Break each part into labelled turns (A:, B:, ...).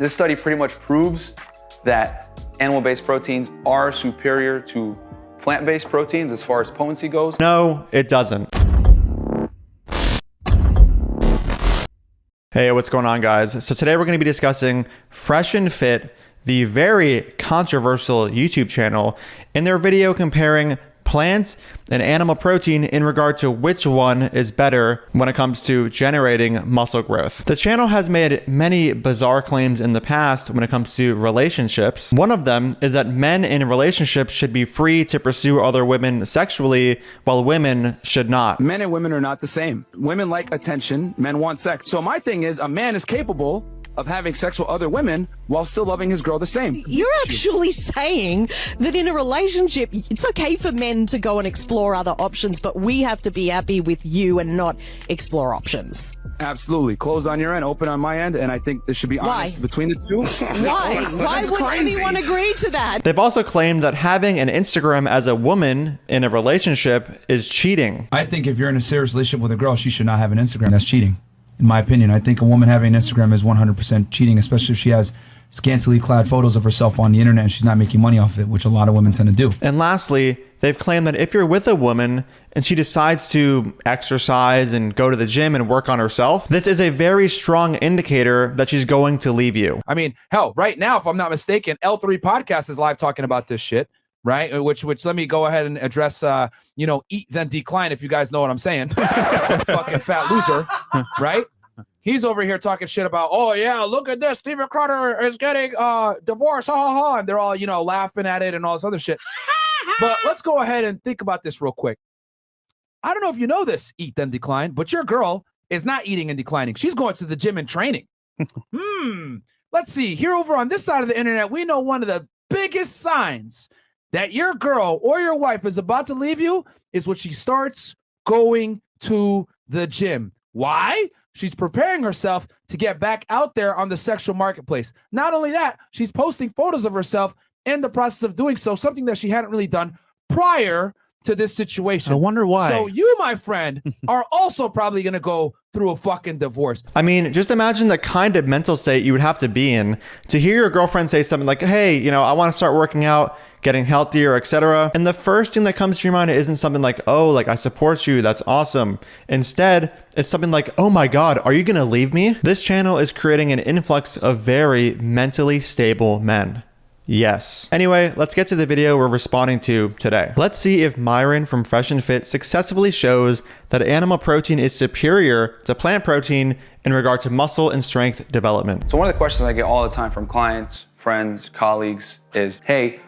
A: This study pretty much proves that animal-based proteins are superior to plant-based proteins as far as potency goes.
B: No, it doesn't. Hey, what's going on, guys? So today we're going to be discussing Fresh and Fit, the very controversial YouTube channel, in their video comparing plant and animal protein in regard to which one is better when it comes to generating muscle growth. The channel has made many bizarre claims in the past when it comes to relationships. One of them is that men in relationships should be free to pursue other women sexually, while women should not.
C: Men and women are not the same. Women like attention, men want sex. So my thing is, a man is capable of having sex with other women while still loving his girl the same.
D: You're actually saying that in a relationship, it's okay for men to go and explore other options, but we have to be happy with you and not explore options.
C: Absolutely. Closed on your end, open on my end, and I think there should be honest between the two.
D: Why? Why would anyone agree to that?
B: They've also claimed that having an Instagram as a woman in a relationship is cheating.
E: I think if you're in a serious relationship with a girl, she should not have an Instagram. That's cheating. In my opinion, I think a woman having an Instagram is 100% cheating, especially if she has scantily clad photos of herself on the internet and she's not making money off it, which a lot of women tend to do.
B: And lastly, they've claimed that if you're with a woman and she decides to exercise and go to the gym and work on herself, this is a very strong indicator that she's going to leave you.
C: I mean, hell, right now, if I'm not mistaken, L3 Podcast is live talking about this shit. Right, which let me go ahead and address, eat then decline, if you guys know what I'm saying. Fucking fat loser, right? He's over here talking shit about, oh yeah, look at this, Steven Crowder is getting divorced, ha ha ha, and they're all laughing at it and all this other shit. But let's go ahead and think about this real quick. I don't know if you know this, eat then decline, but your girl is not eating and declining. She's going to the gym and training. Let's see. Here over on this side of the internet, we know one of the biggest signs that your girl or your wife is about to leave you is when she starts going to the gym. Why? She's preparing herself to get back out there on the sexual marketplace. Not only that, she's posting photos of herself in the process of doing so, something that she hadn't really done prior to this situation.
F: I wonder why.
C: So you, my friend, are also probably going to go through a fucking divorce.
B: I mean, just imagine the kind of mental state you would have to be in to hear your girlfriend say something like, hey, I want to start working out, getting healthier, etc. And the first thing that comes to your mind isn't something like, oh, like I support you, that's awesome. Instead, it's something like, oh my God, are you gonna leave me? This channel is creating an influx of very mentally stable men. Yes. Anyway, let's get to the video we're responding to today. Let's see if Myron from Fresh and Fit successfully shows that animal protein is superior to plant protein in regard to muscle and strength development.
A: So one of the questions I get all the time from clients, friends, colleagues is, hey,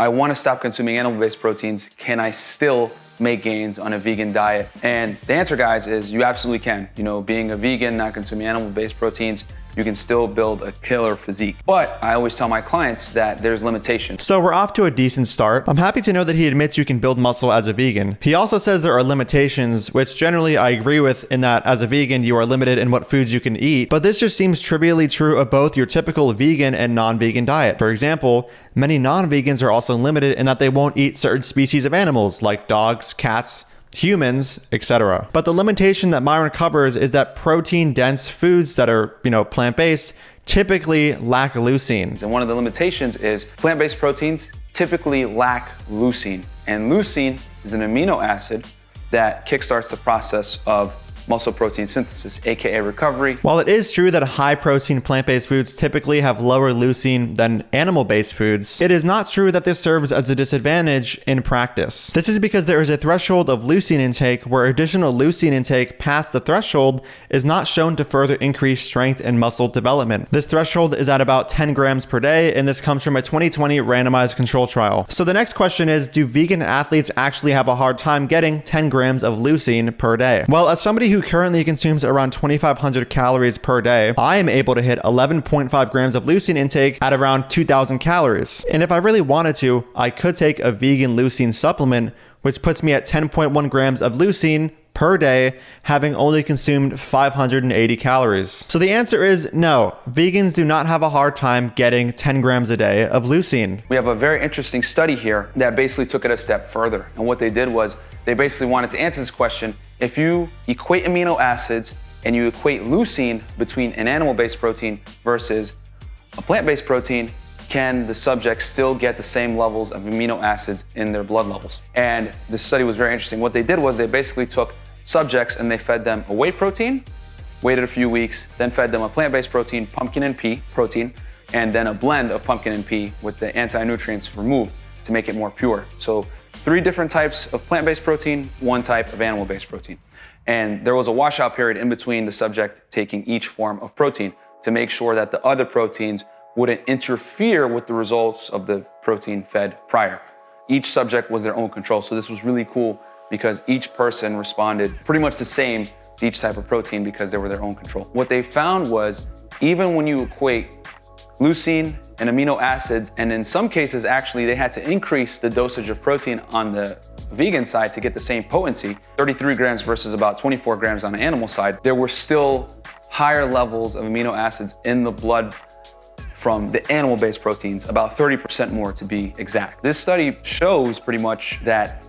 A: I want to stop consuming animal-based proteins. Can I still make gains on a vegan diet? And the answer, guys, is you absolutely can. Being a vegan, not consuming animal-based proteins, you can still build a killer physique. But I always tell my clients that there's limitations.
B: So we're off to a decent start. I'm happy to know that he admits you can build muscle as a vegan. He also says there are limitations, which generally I agree with, in that as a vegan, you are limited in what foods you can eat. But this just seems trivially true of both your typical vegan and non-vegan diet. For example, many non-vegans are also limited in that they won't eat certain species of animals like dogs, cats, humans, etc. But the limitation that Myron covers is that protein-dense foods that are, plant-based typically lack leucine.
A: And one of the limitations is plant-based proteins typically lack leucine. And leucine is an amino acid that kickstarts the process of muscle protein synthesis, aka recovery.
B: While it is true that high protein plant-based foods typically have lower leucine than animal-based foods, it is not true that this serves as a disadvantage in practice. This is because there is a threshold of leucine intake where additional leucine intake past the threshold is not shown to further increase strength and muscle development. This threshold is at about 10 grams per day, and this comes from a 2020 randomized control trial. So the next question is, do vegan athletes actually have a hard time getting 10 grams of leucine per day? Well, as somebody who currently consumes around 2,500 calories per day, I am able to hit 11.5 grams of leucine intake at around 2,000 calories. And if I really wanted to, I could take a vegan leucine supplement, which puts me at 10.1 grams of leucine per day, having only consumed 580 calories. So the answer is no, vegans do not have a hard time getting 10 grams a day of leucine.
A: We have a very interesting study here that basically took it a step further. And what they did was they basically wanted to answer this question. If you equate amino acids and you equate leucine between an animal-based protein versus a plant-based protein, can the subject still get the same levels of amino acids in their blood levels? And this study was very interesting. What they did was they basically took subjects and they fed them a whey protein, waited a few weeks, then fed them a plant-based protein, pumpkin and pea protein, and then a blend of pumpkin and pea with the anti-nutrients removed to make it more pure. So 3 different types of plant-based protein, 1 type of animal-based protein. And there was a washout period in between the subject taking each form of protein to make sure that the other proteins wouldn't interfere with the results of the protein fed prior. Each subject was their own control. So this was really cool because each person responded pretty much the same to each type of protein because they were their own control. What they found was even when you equate leucine and amino acids, and in some cases, actually, they had to increase the dosage of protein on the vegan side to get the same potency, 33 grams versus about 24 grams on the animal side, there were still higher levels of amino acids in the blood from the animal-based proteins, about 30% more to be exact. This study shows pretty much that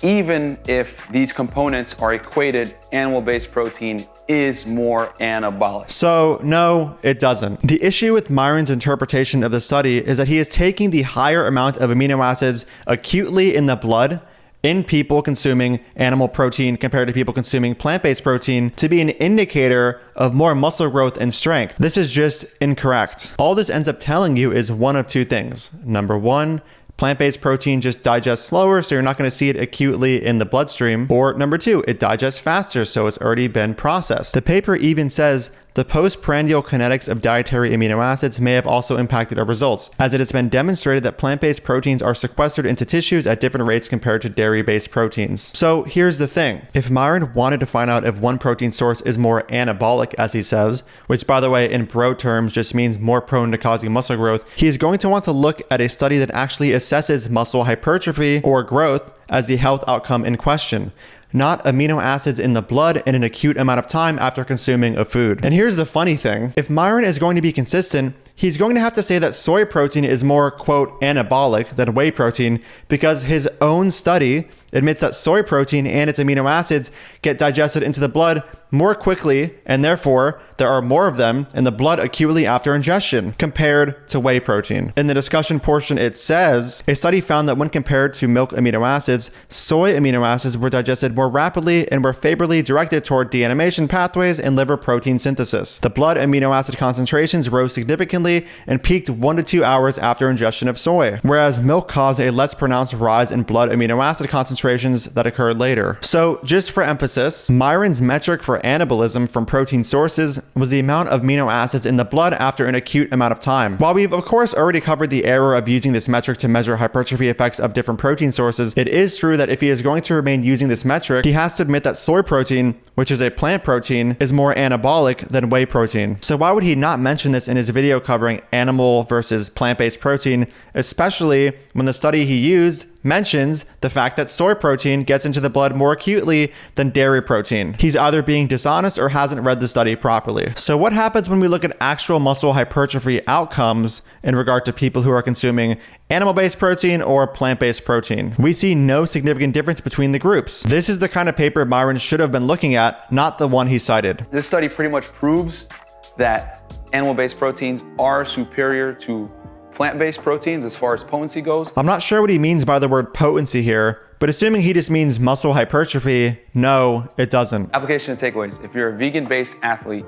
A: even if these components are equated, animal-based protein is more anabolic.
B: So no, it doesn't. The issue with Myron's interpretation of the study is that he is taking the higher amount of amino acids acutely in the blood in people consuming animal protein compared to people consuming plant-based protein to be an indicator of more muscle growth and strength. This is just incorrect. All this ends up telling you is one of 2 things. Number 1, plant-based protein just digests slower, so you're not going to see it acutely in the bloodstream. Or number 2, it digests faster, so it's already been processed. The paper even says the postprandial kinetics of dietary amino acids may have also impacted our results, as it has been demonstrated that plant-based proteins are sequestered into tissues at different rates compared to dairy-based proteins. So here's the thing. If Myron wanted to find out if one protein source is more anabolic, as he says, which by the way in bro terms just means more prone to causing muscle growth, he is going to want to look at a study that actually assesses muscle hypertrophy or growth as the health outcome in question, not amino acids in the blood in an acute amount of time after consuming a food. And here's the funny thing. If Myron is going to be consistent, he's going to have to say that soy protein is more, quote, anabolic than whey protein because his own study admits that soy protein and its amino acids get digested into the blood more quickly, and therefore there are more of them in the blood acutely after ingestion compared to whey protein. In the discussion portion, it says a study found that when compared to milk amino acids, soy amino acids were digested more rapidly and were favorably directed toward deamination pathways and liver protein synthesis. The blood amino acid concentrations rose significantly and peaked 1 to 2 hours after ingestion of soy, whereas milk caused a less pronounced rise in blood amino acid concentrations that occurred later. So just for emphasis, Myron's metric for anabolism from protein sources was the amount of amino acids in the blood after an acute amount of time. While we've of course already covered the error of using this metric to measure hypertrophy effects of different protein sources, it is true that if he is going to remain using this metric, he has to admit that soy protein, which is a plant protein, is more anabolic than whey protein. So why would he not mention this in his video covering animal versus plant-based protein, especially when the study he used mentions the fact that soy protein gets into the blood more acutely than dairy protein? He's either being dishonest or hasn't read the study properly. So what happens when we look at actual muscle hypertrophy outcomes in regard to people who are consuming animal-based protein or plant-based protein? We see no significant difference between the groups. This is the kind of paper Myron should have been looking at, not the one he cited.
A: This study pretty much proves that animal-based proteins are superior to plant-based proteins as far as potency goes.
B: I'm not sure what he means by the word potency here, but assuming he just means muscle hypertrophy, no, it doesn't.
A: Application and takeaways. If you're a vegan-based athlete,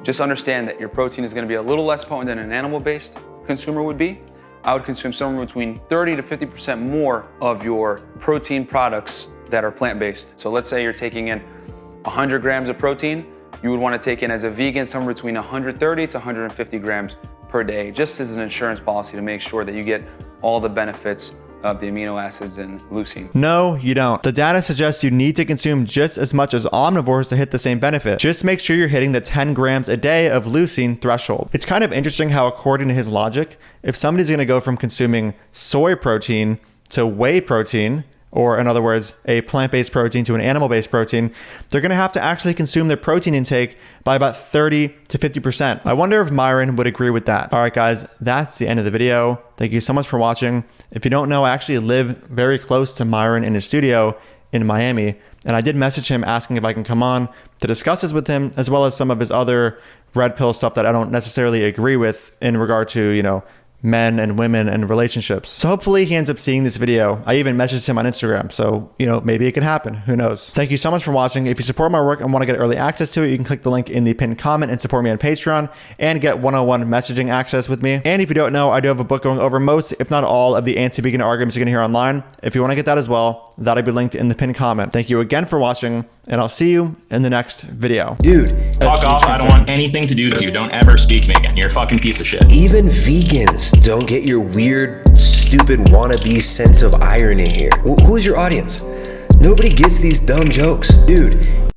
A: just understand that your protein is going to be a little less potent than an animal-based consumer would be. I would consume somewhere between 30 to 50% more of your protein products that are plant-based. So let's say you're taking in 100 grams of protein, you would want to take in as a vegan somewhere between 130 to 150 grams per day, just as an insurance policy to make sure that you get all the benefits of the amino acids and leucine.
B: No, you don't. The data suggests you need to consume just as much as omnivores to hit the same benefit. Just make sure you're hitting the 10 grams a day of leucine threshold. It's kind of interesting how, according to his logic, if somebody's going to go from consuming soy protein to whey protein, or in other words, a plant-based protein to an animal-based protein, they're going to have to actually consume their protein intake by about 30 to 50%. I wonder if Myron would agree with that. All right, guys, that's the end of the video. Thank you so much for watching. If you don't know, I actually live very close to Myron in his studio in Miami, and I did message him asking if I can come on to discuss this with him, as well as some of his other red pill stuff that I don't necessarily agree with in regard to, you know, men and women and relationships. So hopefully he ends up seeing this video. I even messaged him on Instagram, so, you know, maybe it could happen. Who knows? Thank you so much for watching. If you support my work and want to get early access to it, you can click the link in the pinned comment and support me on Patreon and get one-on-one messaging access with me. And if you don't know, I do have a book going over most, if not all, of the anti-vegan arguments you're gonna hear online. If you want to get that as well, that'll be linked in the pinned comment. Thank you again for watching, and I'll see you in the next video.
F: Dude,
G: Fuck off, I don't want anything to do with you. Don't ever speak to me again. You're a fucking piece of shit.
F: even vegans don't get your weird, stupid wannabe sense of irony here. Who is your audience? Nobody gets these dumb jokes. Dude,